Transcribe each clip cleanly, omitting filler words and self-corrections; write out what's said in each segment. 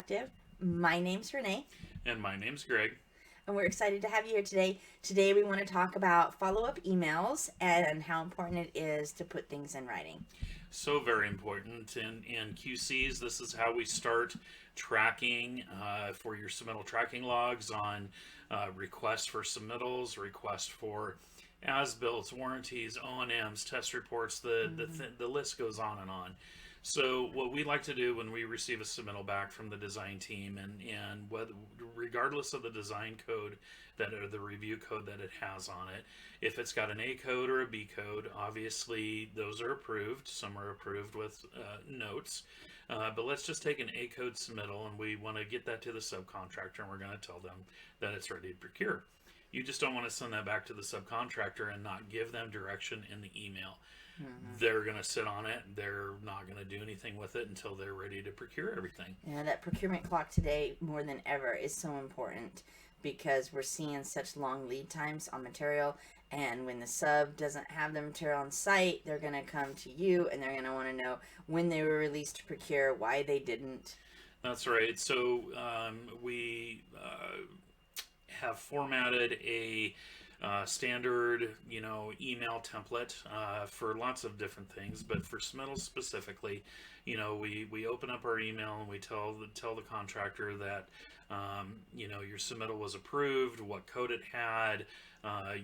Collective. My name's Renee, And my name's Greg. and we're excited to have you here today. Today, we want to talk about follow up emails and how important it is to put things in writing. So very important. In QCs, this is how we start tracking for your submittal tracking logs on requests for submittals, requests for as-built, warranties, O&Ms, test reports. The list goes on and on. So what we like to do when we receive a submittal back from the design team, and whether, regardless of the design code that or the review code that it has on it, if it's got an A code or a B code, obviously those are approved. Some are approved with notes. But let's just take an A code submittal, and we want to get that to the subcontractor, and we're going to tell them that it's ready to procure. You just don't want to send that back to the subcontractor and not give them direction in the email. They're going to sit on it. They're not going to do anything with it until they're ready to procure everything. Yeah, that procurement clock today, more than ever, is so important because we're seeing such long lead times on material. And when the sub doesn't have the material on site, they're going to come to you and they're going to want to know when they were released to procure, why they didn't. That's right. So we have formatted a standard, email template for lots of different things, but for submittals specifically, we open up our email and we tell the contractor that your submittal was approved, what code it had,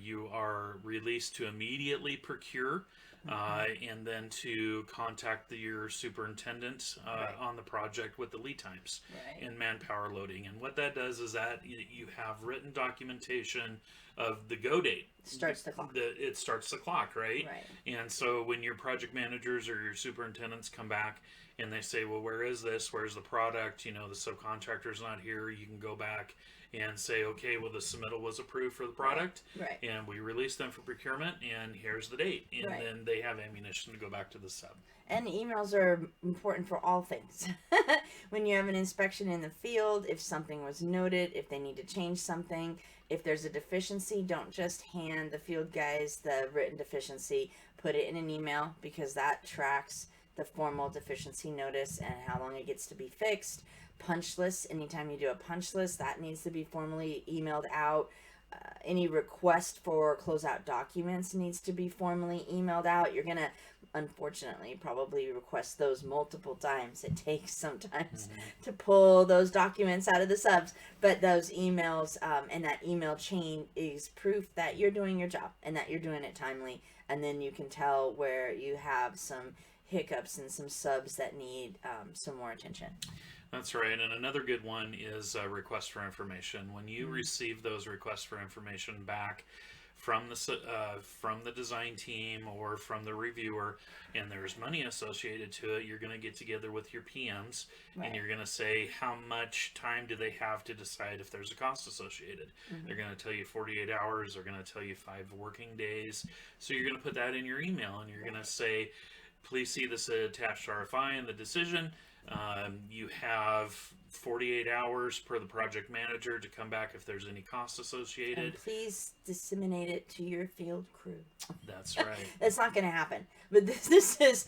you are released to immediately procure. And then to contact your superintendent on the project with the lead times and manpower loading. And what that does is that you have written documentation of the go date. Starts the clock. It starts the clock, right? And so when your project managers or your superintendents come back and they say, well, where is this? Where's the product? The subcontractor's not here. You can go back and say, okay, well, the submittal was approved for the product, and we released them for procurement, and here's the date. And then they have ammunition to go back to the sub. And emails are important for all things. When you have an inspection in the field, if something was noted, if they need to change something, if there's a deficiency, don't just hand the field guys the written deficiency. Put it in an email because that tracks the formal deficiency notice and how long it gets to be fixed. Punch list, anytime you do a punch list, that needs to be formally emailed out. Any request for closeout documents needs to be formally emailed out. You're going to, unfortunately, probably request those multiple times. It takes sometimes to pull those documents out of the subs, but those emails and that email chain is proof that you're doing your job and that you're doing it timely. And then you can tell where you have some hiccups and some subs that need some more attention. That's right. And another good one is request for information. When you receive those requests for information back from the design team or from the reviewer, and there's money associated to it, you're going to get together with your PMs and you're going to say how much time do they have to decide if there's a cost associated. They're going to tell you 48 hours. They're going to tell you 5 working days. So you're going to put that in your email and you're going to say, please see this attached RFI in the decision. You have 48 hours per the project manager to come back if there's any costs associated. And please disseminate it to your field crew. That's right. That's not going to happen. But this is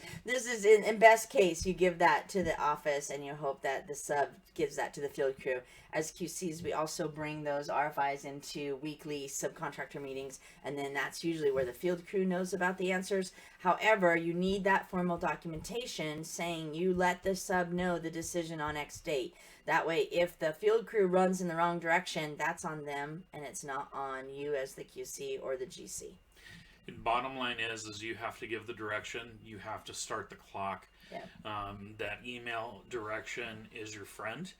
in best case, you give that to the office and you hope that the sub gives that to the field crew. As QCs, we also bring those RFIs into weekly subcontractor meetings, and then that's usually where the field crew knows about the answers. However, you need that formal documentation saying you let the sub know the decision on X date. That way, if the field crew runs in the wrong direction, that's on them, and it's not on you as the QC or the GC. And bottom line is you have to give the direction. You have to start the clock. That email direction is your friend.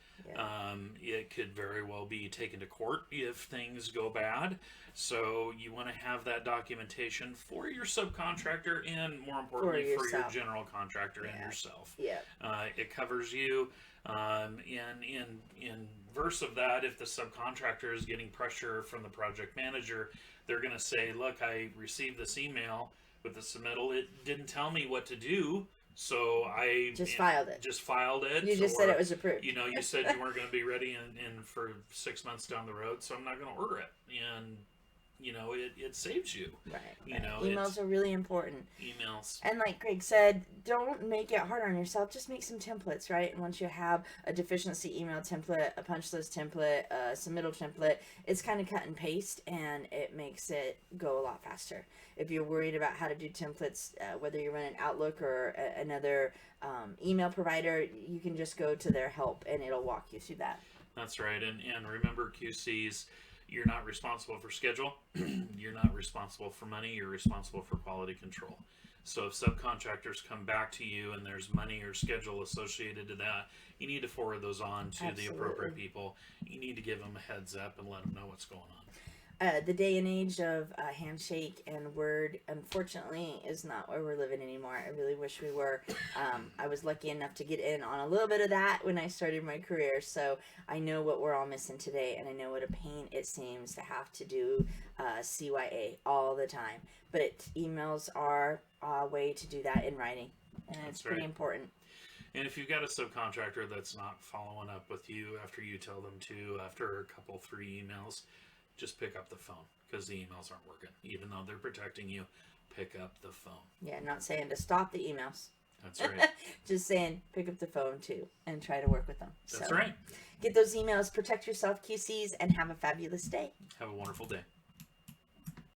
It could very well be taken to court if things go bad. So you want to have that documentation for your subcontractor and, more importantly, for your general contractor and yourself. It covers you. In verse of that, if the subcontractor is getting pressure from the project manager, they're going to say, look, I received this email with the submittal. It didn't tell me what to do. So I just filed it. You just said it was approved. You said you weren't going to be ready in for 6 months down the road, so I'm not going to order it. And it saves you. Right. It's Emails are really important. emails. And like Greg said, don't make it hard on yourself. Just make some templates, right? And once you have a deficiency email template, a punch list template, a submittal template, it's kind of cut and paste, and it makes it go a lot faster. If you're worried about how to do templates, whether you're running Outlook or another email provider, you can just go to their help, and it'll walk you through that. That's right. And remember, QCs, you're not responsible for schedule. You're not responsible for money. You're responsible for quality control. So if subcontractors come back to you and there's money or schedule associated to that, you need to forward those on to the appropriate people. You need to give them a heads up and let them know what's going on. The day and age of handshake and word, unfortunately, is not where we're living anymore. I really wish we were. I was lucky enough to get in on a little bit of that when I started my career, so I know what we're all missing today, and I know what a pain it seems to have to do CYA all the time. But emails are a way to do that in writing, and it's pretty important. And if you've got a subcontractor that's not following up with you after you tell them to, after a couple, 3 emails, just pick up the phone, because the emails aren't working. Even though they're protecting you, pick up the phone. Yeah, not saying to stop the emails. That's right. Just saying pick up the phone too and try to work with them. That's right. Get those emails, protect yourself, QCs, and have a fabulous day. Have a wonderful day.